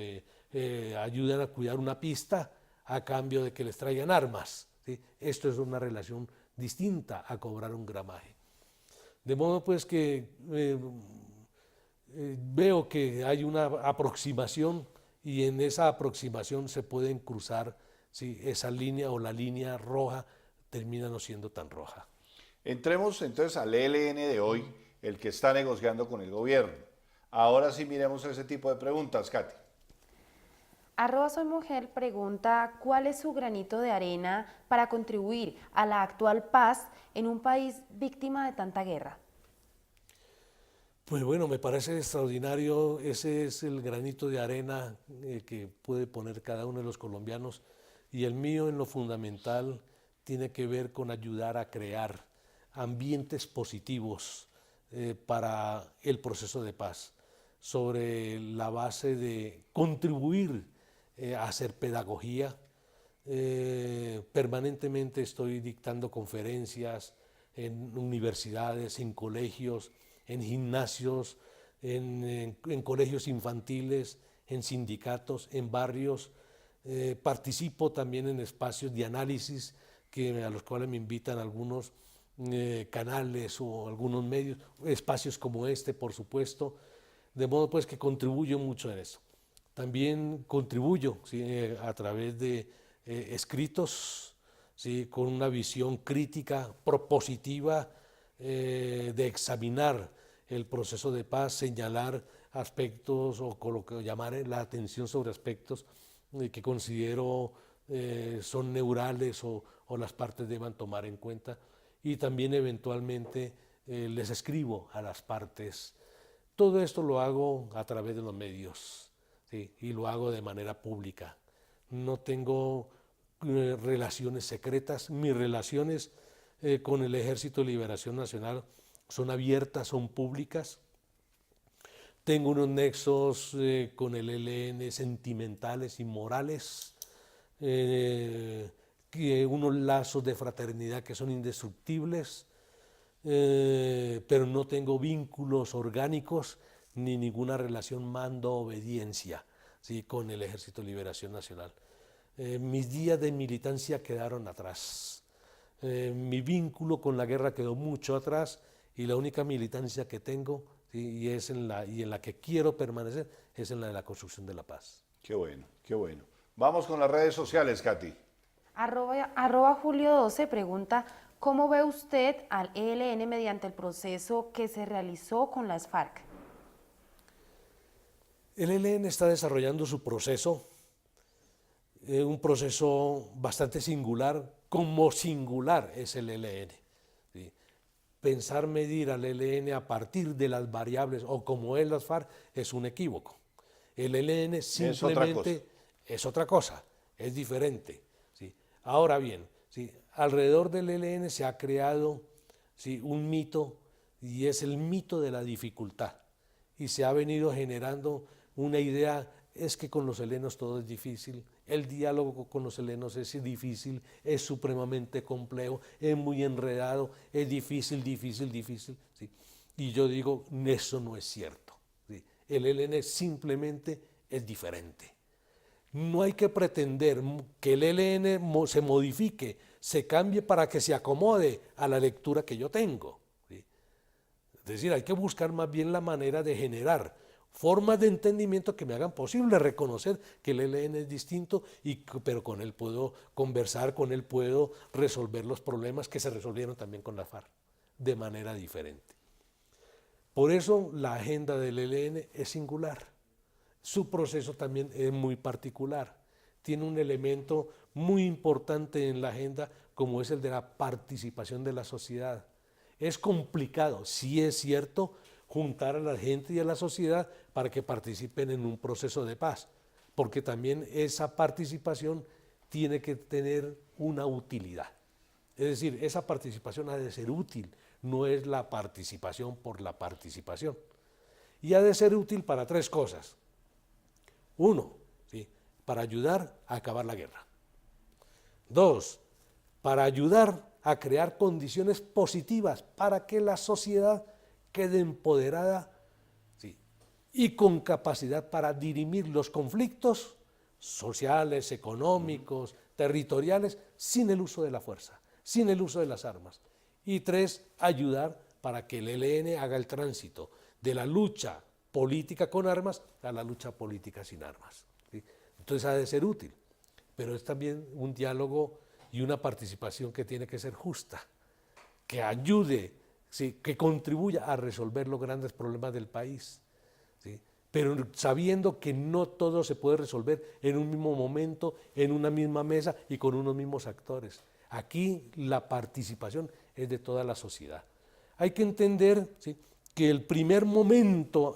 ayudan a cuidar una pista a cambio de que les traigan armas. ¿sí? Esto es una relación distinta a cobrar un gramaje. De modo pues que veo que hay una aproximación y en esa aproximación se pueden cruzar ¿sí? esa línea o la línea roja termina no siendo tan roja.
Entremos entonces al ELN de hoy, el que está negociando con el gobierno. Ahora sí miremos ese tipo de preguntas, Katy.
@soymujer pregunta ¿cuál es su granito de arena para contribuir a la actual paz en un país víctima de tanta guerra?
Pues bueno, me parece extraordinario, ese es el granito de arena que puede poner cada uno de los colombianos y el mío en lo fundamental tiene que ver con ayudar a crear ambientes positivos para el proceso de paz, sobre la base de contribuir a hacer pedagogía. Permanentemente estoy dictando conferencias en universidades, en colegios, en gimnasios, en colegios infantiles, en sindicatos, en barrios. Participo también en espacios de análisis a los cuales me invitan algunos canales o algunos medios, espacios como este, por supuesto, de modo pues que contribuyo mucho en eso. También contribuyo ¿sí? A través de escritos, ¿sí? con una visión crítica, propositiva, de examinar el proceso de paz, señalar aspectos o llamar la atención sobre aspectos que considero son neurales o las partes deban tomar en cuenta y también eventualmente les escribo a las partes. Todo esto lo hago a través de los medios ¿sí? y lo hago de manera pública. No tengo relaciones secretas, mis relaciones con el Ejército de Liberación Nacional son abiertas, son públicas. Tengo unos nexos con el ELN sentimentales y morales, unos lazos de fraternidad que son indestructibles, pero no tengo vínculos orgánicos ni ninguna relación mando-obediencia ¿sí? con el Ejército de Liberación Nacional. Mis días de militancia quedaron atrás. Mi vínculo con la guerra quedó mucho atrás y la única militancia que tengo ¿sí? y en la que quiero permanecer es en la de la construcción de la paz.
Qué bueno, qué bueno. Vamos con las redes sociales, Katy.
@Julio12 pregunta ¿cómo ve usted al ELN mediante el proceso que se realizó con las FARC?
El ELN está desarrollando su proceso, un proceso bastante singular, como singular es el ELN. ¿sí? pensar medir al ELN a partir de las variables o como es las FARC es un equívoco. El ELN simplemente es otra cosa, es diferente. ¿Sí? Ahora bien, ¿sí? Alrededor del ELN se ha creado, ¿sí?, un mito, y es el mito de la dificultad. Y se ha venido generando una idea, es que con los helenos todo es difícil, el diálogo con los helenos es difícil, es supremamente complejo, es muy enredado, es difícil, ¿sí? Y yo digo, eso no es cierto, ¿sí? El ELN simplemente es diferente. No hay que pretender que el ELN se modifique, se cambie para que se acomode a la lectura que yo tengo, ¿sí? Es decir, hay que buscar más bien la manera de generar formas de entendimiento que me hagan posible reconocer que el ELN es distinto, pero con él puedo conversar, con él puedo resolver los problemas que se resolvieron también con la FARC, de manera diferente. Por eso la agenda del ELN es singular, su proceso también es muy particular, tiene un elemento muy importante en la agenda como es el de la participación de la sociedad. Es complicado, sí es cierto, juntar a la gente y a la sociedad para que participen en un proceso de paz, porque también esa participación tiene que tener una utilidad. Es decir, esa participación ha de ser útil, no es la participación por la participación. Y ha de ser útil para tres cosas. Uno, ¿sí?, para ayudar a acabar la guerra. Dos, para ayudar a crear condiciones positivas para que la sociedad quede empoderada, ¿sí?, y con capacidad para dirimir los conflictos sociales, económicos, territoriales, sin el uso de la fuerza, sin el uso de las armas. Y tres, ayudar para que el ELN haga el tránsito de la lucha política con armas a la lucha política sin armas, ¿sí? Entonces ha de ser útil, pero es también un diálogo y una participación que tiene que ser justa, que ayude, ¿sí?, que contribuya a resolver los grandes problemas del país, ¿sí?, pero sabiendo que no todo se puede resolver en un mismo momento, en una misma mesa y con unos mismos actores. Aquí la participación es de toda la sociedad. Hay que entender, ¿sí?, que el primer momento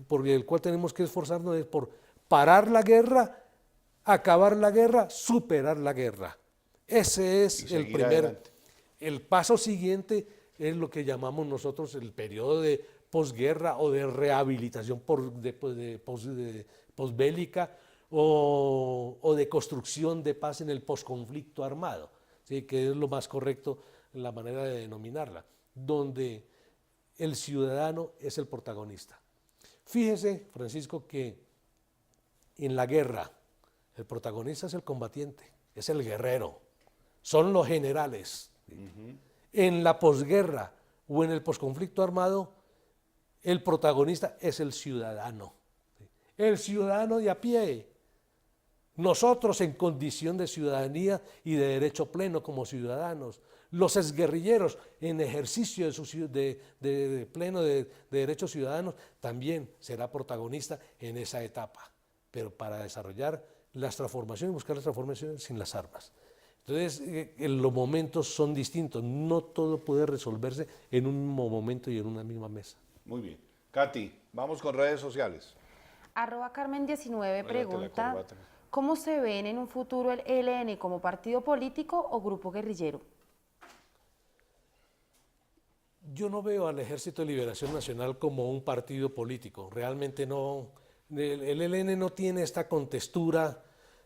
por el cual tenemos que esforzarnos es por parar la guerra, acabar la guerra, superar la guerra. Ese es el primer. Adelante. El paso siguiente es lo que llamamos nosotros el periodo de posguerra o de rehabilitación posbélica o de construcción de paz en el posconflicto armado, ¿sí?, que es lo más correcto, la manera de denominarla, donde el ciudadano es el protagonista. Fíjese, Francisco, que en la guerra el protagonista es el combatiente, es el guerrero, son los generales. En la posguerra o en el posconflicto armado, el protagonista es el ciudadano de a pie. Nosotros en condición de ciudadanía y de derecho pleno como ciudadanos, los exguerrilleros en ejercicio de pleno de derechos ciudadanos, también será protagonista en esa etapa, pero para desarrollar las transformaciones, buscar las transformaciones sin las armas. Entonces, los momentos son distintos, no todo puede resolverse en un mismo momento y en una misma mesa.
Muy bien. Katy, vamos con redes sociales.
@Carmen19 pregunta, ¿cómo se ven en un futuro el ELN como partido político o grupo guerrillero?
Yo no veo al Ejército de Liberación Nacional como un partido político, realmente no. El ELN no tiene esta contextura,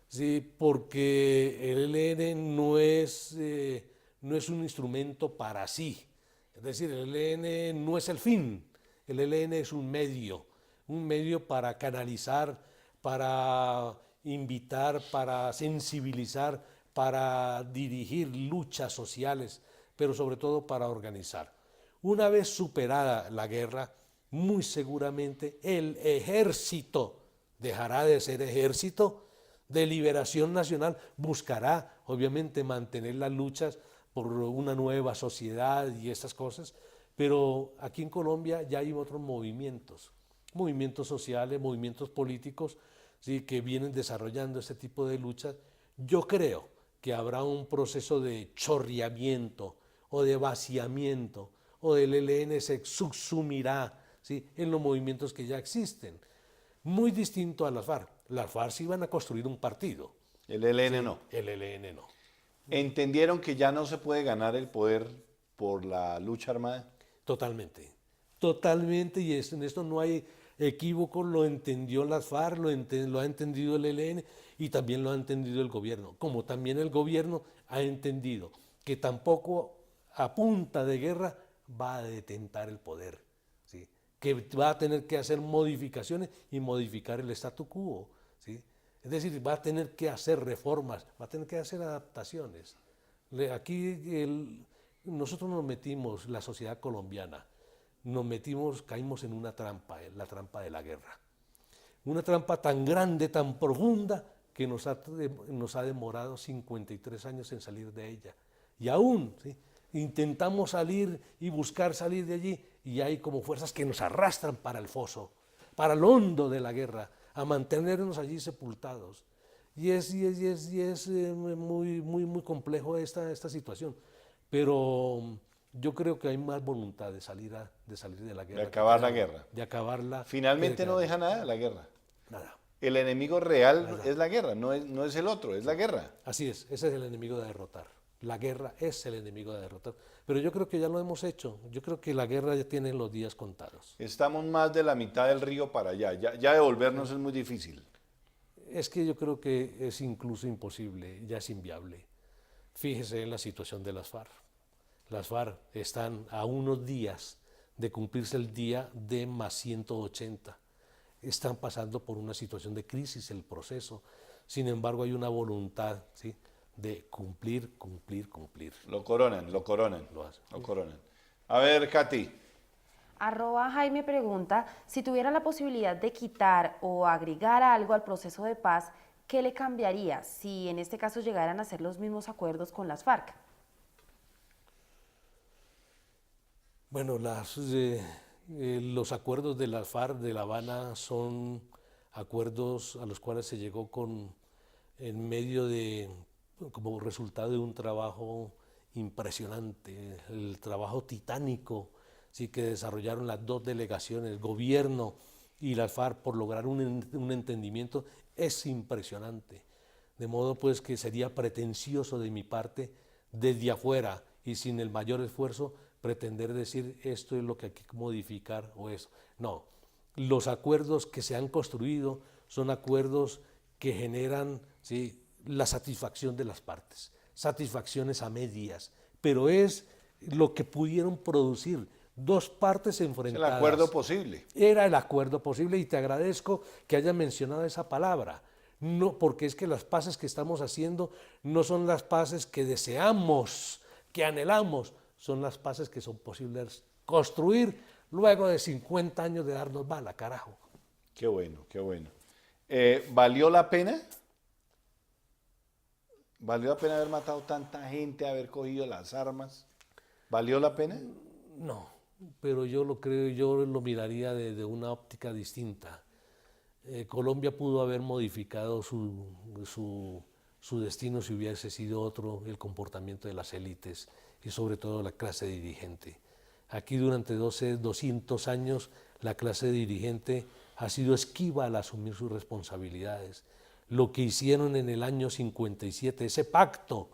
¿sí?, porque el ELN no es un instrumento para sí, es decir, el ELN no es el fin, el ELN es un medio para canalizar, para invitar, para sensibilizar, para dirigir luchas sociales, pero sobre todo para organizar. Una vez superada la guerra, muy seguramente el ejército dejará de ser ejército de liberación nacional, buscará obviamente mantener las luchas por una nueva sociedad y estas cosas, pero aquí en Colombia ya hay otros movimientos sociales, movimientos políticos, ¿sí?, que vienen desarrollando este tipo de luchas. Yo creo que habrá un proceso de chorreamiento o de vaciamiento o del ELN se subsumirá, ¿sí?, en los movimientos que ya existen. Muy distinto a las FARC. Las FARC sí iban a construir un partido.
El ELN
Sí,
no.
el ELN no.
¿Entendieron que ya no se puede ganar el poder por la lucha armada?
Totalmente. Totalmente, y en esto no hay equívoco, lo entendió las FARC, lo ha entendido el ELN y también lo ha entendido el gobierno. Como también el gobierno ha entendido que tampoco a punta de guerra va a detentar el poder, ¿sí?, que va a tener que hacer modificaciones y modificar el statu quo, ¿sí? Es decir, va a tener que hacer reformas, va a tener que hacer adaptaciones. Aquí nosotros nos metimos, la sociedad colombiana, caímos en una trampa, la trampa de la guerra. Una trampa tan grande, tan profunda, que nos ha demorado 53 años en salir de ella. Y aún, ¿sí?, intentamos salir y buscar salir de allí, y hay como fuerzas que nos arrastran para el foso, para el hondo de la guerra, a mantenernos allí sepultados. Y es muy complejo esta situación. Pero yo creo que hay más voluntad de salir de la guerra.
De acabar la guerra.
De acabarla.
Finalmente no deja nada la guerra.
Nada.
El enemigo real
Nada.
es la guerra, no es el otro, es la guerra.
Así es, ese es el enemigo de derrotar. La guerra es el enemigo de derrotar. Pero yo creo que ya lo hemos hecho. Yo creo que la guerra ya tiene los días contados.
Estamos más de la mitad del río para allá. Ya devolvernos es muy difícil.
Es que yo creo que es incluso imposible, ya es inviable. Fíjese en la situación de las FARC. Las FARC están a unos días de cumplirse el día D más 180. Están pasando por una situación de crisis el proceso. Sin embargo, hay una voluntad, ¿sí?, de cumplir.
Lo coronan.
Lo hacen.
Lo coronan. A ver, Katy.
@Jaime pregunta, si tuviera la posibilidad de quitar o agregar algo al proceso de paz, ¿qué le cambiaría si en este caso llegaran a hacer los mismos acuerdos con las FARC?
Bueno, los acuerdos de las FARC de La Habana son acuerdos a los cuales se llegó en medio como resultado de un trabajo impresionante, el trabajo titánico, sí, que desarrollaron las dos delegaciones, el gobierno y las FARC, por lograr un entendimiento, es impresionante. De modo pues que sería pretencioso de mi parte, desde afuera y sin el mayor esfuerzo, pretender decir esto es lo que hay que modificar o eso. No, los acuerdos que se han construido son acuerdos que generan, ¿sí?, la satisfacción de las partes, satisfacciones a medias, pero es lo que pudieron producir dos partes enfrentadas.
El acuerdo posible.
Era el acuerdo posible, y te agradezco que hayas mencionado esa palabra. No, porque es que las paces que estamos haciendo no son las paces que deseamos, que anhelamos, son las paces que son posibles construir luego de 50 años de darnos bala, carajo.
Qué bueno, qué bueno. ¿Valió la pena? ¿Valió la pena haber matado tanta gente, haber cogido las armas? ¿Valió la pena?
No, pero yo lo miraría desde una óptica distinta. Colombia pudo haber modificado su destino si hubiese sido otro el comportamiento de las élites y sobre todo la clase dirigente. Aquí durante 200 años la clase dirigente ha sido esquiva al asumir sus responsabilidades. Lo que hicieron en el año 57, ese pacto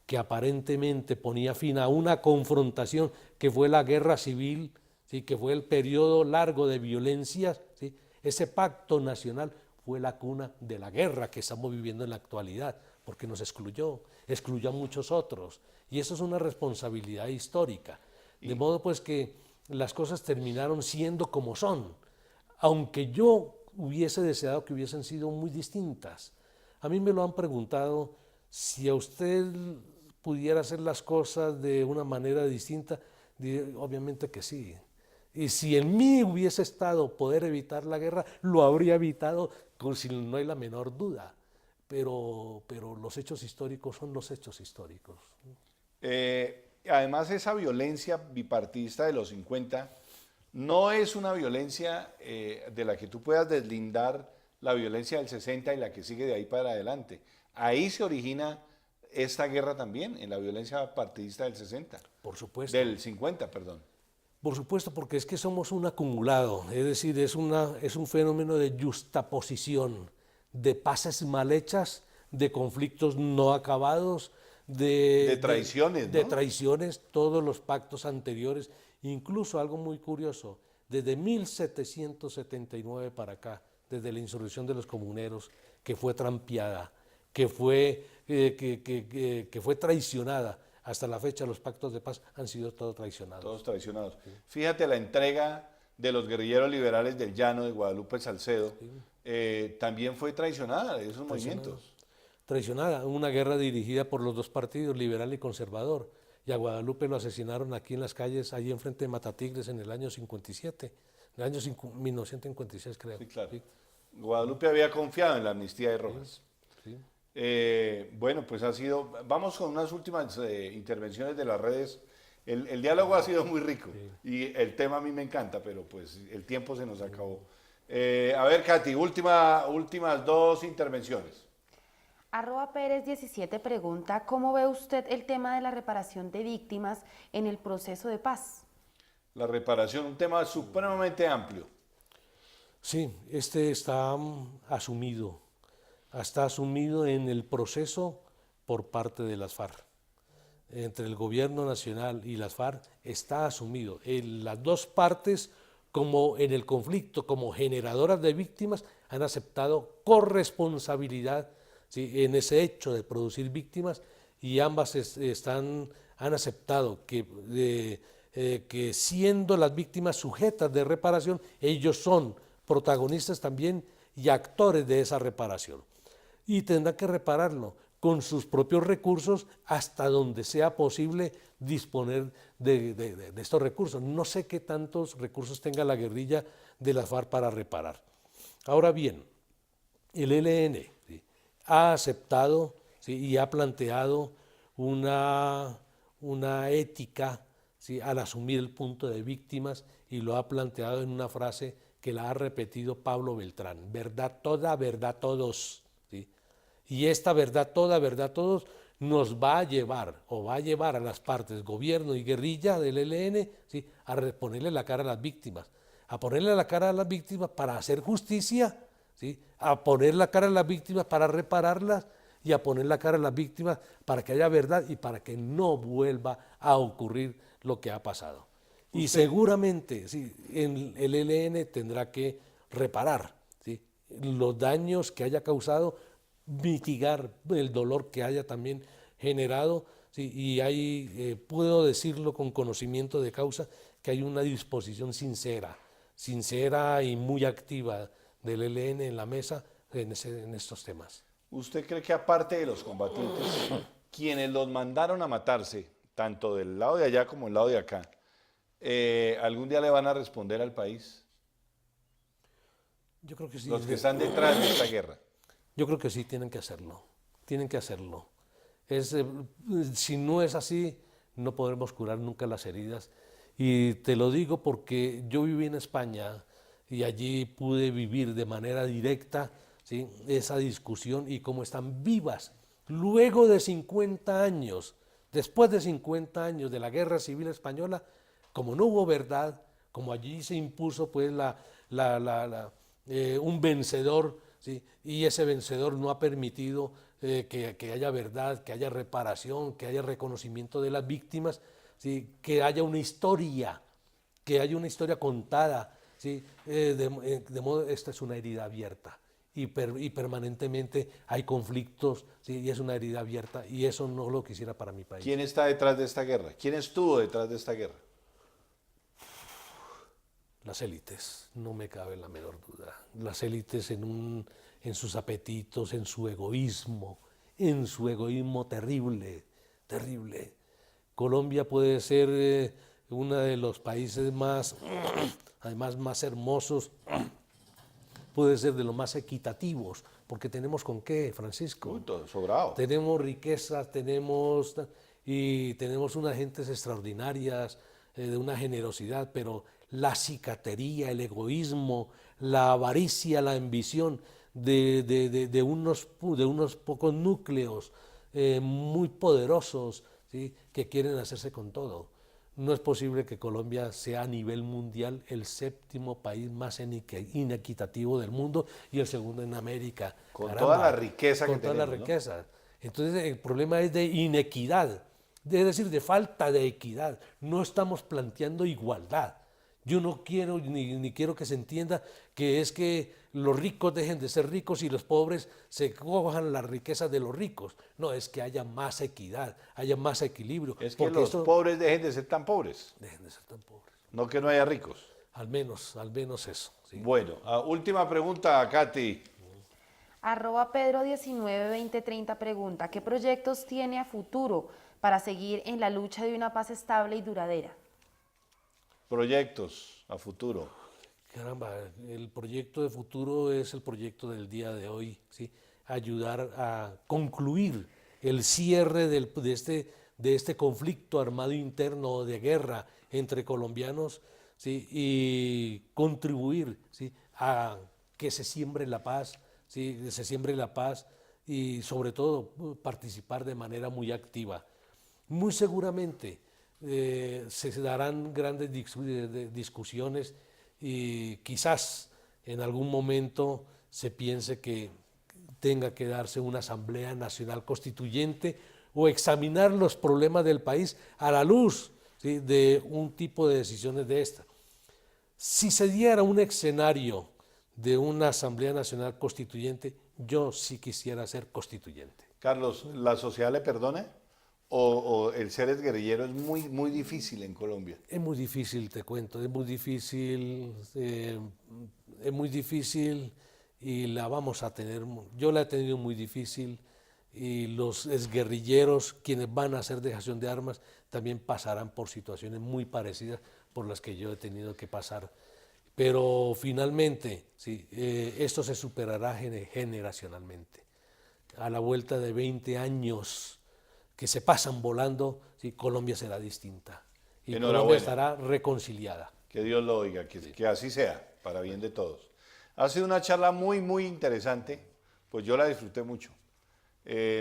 que aparentemente ponía fin a una confrontación que fue la guerra civil, ¿sí?, que fue el periodo largo de violencia, ¿sí?, ese pacto nacional fue la cuna de la guerra que estamos viviendo en la actualidad, porque nos excluyó a muchos otros, y eso es una responsabilidad histórica. De modo pues que las cosas terminaron siendo como son, aunque yo hubiese deseado que hubiesen sido muy distintas. A mí me lo han preguntado, si a usted pudiera hacer las cosas de una manera distinta, diré, obviamente que sí. Y si en mí hubiese estado poder evitar la guerra, lo habría evitado, si no hay la menor duda. Pero los hechos históricos son los hechos históricos.
Además, esa violencia bipartidista de los 50 no es una violencia de la que tú puedas deslindar la violencia del 60 y la que sigue de ahí para adelante. Ahí se origina esta guerra también, en la violencia partidista del 60.
Por supuesto.
Del 50, perdón.
Por supuesto, porque es que somos un acumulado, es decir, es un fenómeno de yuxtaposición, de paces mal hechas, de conflictos no acabados,
De traiciones,
de
¿no?
traiciones, todos los pactos anteriores, incluso algo muy curioso, desde 1779 para acá, desde la insurrección de los comuneros, que fue trampeada, que fue traicionada, hasta la fecha los pactos de paz han sido todos traicionados.
Todos traicionados. Fíjate la entrega de los guerrilleros liberales del Llano de Guadalupe Salcedo, también fue traicionada de esos movimientos.
Traicionada, una guerra dirigida por los dos partidos, liberal y conservador. Y a Guadalupe lo asesinaron aquí en las calles, allí enfrente de Matatigres en el año 57, en el año 1956 creo.
Sí, claro.
Sí.
Guadalupe había confiado en la amnistía de Rojas.
Sí.
Bueno, pues ha sido, vamos con unas últimas intervenciones de las redes. El diálogo ha sido muy rico y el tema a mí me encanta, pero pues el tiempo se nos acabó. A ver, Katy, últimas dos intervenciones.
@Pérez17 pregunta, ¿cómo ve usted el tema de la reparación de víctimas en el proceso de paz?
La reparación, un tema supremamente amplio.
Sí, este está asumido en el proceso por parte de las FARC. Entre el gobierno nacional y las FARC está asumido. Las dos partes, como en el conflicto, como generadoras de víctimas, han aceptado corresponsabilidad, ¿sí?, en ese hecho de producir víctimas, y ambas han aceptado que siendo las víctimas sujetas de reparación, ellos son protagonistas también y actores de esa reparación. Y tendrán que repararlo con sus propios recursos hasta donde sea posible disponer de estos recursos. No sé qué tantos recursos tenga la guerrilla de las FARC para reparar. Ahora bien, el ELN, ¿sí?, ha aceptado, ¿sí?, y ha planteado una ética, ¿sí?, al asumir el punto de víctimas, y lo ha planteado en una frase que la ha repetido Pablo Beltrán: verdad toda, verdad todos. ¿Sí? Y esta verdad toda, verdad todos nos va a llevar, o va a llevar a las partes, gobierno y guerrilla del ELN, ¿sí?, a ponerle la cara a las víctimas, para hacer justicia, ¿sí?, a poner la cara a las víctimas para repararlas, y a poner la cara a las víctimas para que haya verdad y para que no vuelva a ocurrir lo que ha pasado. Y seguramente, sí, el ELN tendrá que reparar, ¿sí?, los daños que haya causado, mitigar el dolor que haya también generado, ¿sí? Y puedo decirlo con conocimiento de causa, que hay una disposición sincera y muy activa del ELN en la mesa en estos temas.
¿Usted cree que aparte de los combatientes, quienes los mandaron a matarse, tanto del lado de allá como del lado de acá, algún día le van a responder al país?
Yo creo que sí.
Los que están detrás de esta guerra.
Yo creo que sí, tienen que hacerlo. Si no es así, no podremos curar nunca las heridas. Y te lo digo porque yo viví en España y allí pude vivir de manera directa, ¿sí?, esa discusión, y cómo están vivas luego de 50 años, después de 50 años de la Guerra Civil Española. Como no hubo verdad, como allí se impuso pues un vencedor, ¿sí?, y ese vencedor no ha permitido que haya verdad, que haya reparación, que haya reconocimiento de las víctimas, ¿sí?, que haya una historia contada, ¿sí?, de modo, esta es una herida abierta, y permanentemente hay conflictos, ¿sí?, y es una herida abierta, y eso no lo quisiera para mi país.
¿Quién está detrás de esta guerra? ¿Quién estuvo detrás de esta guerra?
Las élites, no me cabe la menor duda. Las élites en sus apetitos, en su egoísmo terrible, terrible. Colombia puede ser uno de los países además más hermosos, puede ser de los más equitativos, porque tenemos con qué, Francisco.
Todo sobrado.
Tenemos riquezas, tenemos unas gentes extraordinarias, de una generosidad, pero la cicatería, el egoísmo, la avaricia, la ambición de unos pocos núcleos muy poderosos, ¿sí?, que quieren hacerse con todo. no es posible que Colombia sea a nivel mundial el séptimo país más inequitativo del mundo y el segundo en América.
Con
Caramba,
toda la riqueza que
con toda
tenemos,
la
¿no?
riqueza. Entonces el problema es de inequidad, es decir, de falta de equidad. No estamos planteando igualdad. Yo no quiero ni quiero que se entienda que es que los ricos dejen de ser ricos y los pobres se cojan las riquezas de los ricos. No, es que haya más equidad, haya más equilibrio.
Es que
porque
los pobres dejen de ser tan pobres,
dejen de ser tan pobres.
no que no haya ricos.
Al menos eso. ¿Sí?
Bueno, última pregunta, Katy.
@Pedro192030 pregunta, ¿qué proyectos tiene a futuro para seguir en la lucha de una paz estable y duradera?
Proyectos a futuro.
Caramba, el proyecto de futuro es el proyecto del día de hoy, ¿sí? Ayudar a concluir el cierre de este conflicto armado interno de guerra entre colombianos, ¿sí? Y contribuir, ¿sí? A que se siembre la paz, ¿sí? Que se siembre la paz y sobre todo participar de manera muy activa. Muy seguramente se darán grandes discusiones y quizás en algún momento se piense que tenga que darse una Asamblea Nacional Constituyente o examinar los problemas del país a la luz, ¿sí? De un tipo de decisiones de esta. Si se diera un escenario de una Asamblea Nacional Constituyente, yo sí quisiera ser constituyente.
Carlos, ¿la sociedad le perdona? ¿O el ser exguerrillero es muy difícil en Colombia?
Es muy difícil, te cuento, es muy difícil y la vamos a tener, yo la he tenido muy difícil y los exguerrilleros, quienes van a hacer dejación de armas, también pasarán por situaciones muy parecidas por las que yo he tenido que pasar. Pero finalmente, sí, esto se superará generacionalmente. A la vuelta de 20 años que se pasan volando, sí, Colombia será distinta. Y Colombia estará reconciliada.
Que Dios lo oiga, que así sea, para bien de todos. Ha sido una charla muy interesante, pues yo la disfruté mucho.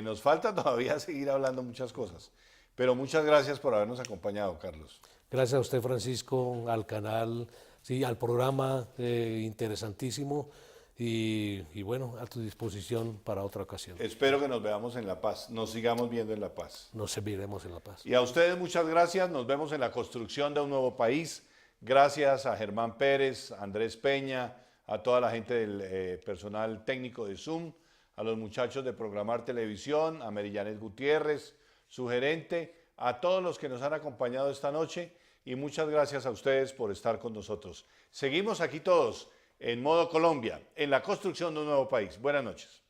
Nos falta todavía seguir hablando muchas cosas, pero muchas gracias por habernos acompañado, Carlos.
Gracias a usted, Francisco, al canal, sí, al programa interesantísimo y bueno, a tu disposición para otra ocasión.
Espero que nos veamos en La Paz, nos sigamos viendo en La Paz.
Nos serviremos en La Paz.
Y a ustedes muchas gracias, nos vemos en la construcción de un nuevo país. Gracias a Germán Pérez, a Andrés Peña, a toda la gente del personal técnico de Zoom, a los muchachos de Programar Televisión, a Merillanet Gutiérrez, su gerente, a todos los que nos han acompañado esta noche y muchas gracias a ustedes por estar con nosotros. Seguimos aquí todos en Modo Colombia, en la construcción de un nuevo país. Buenas noches.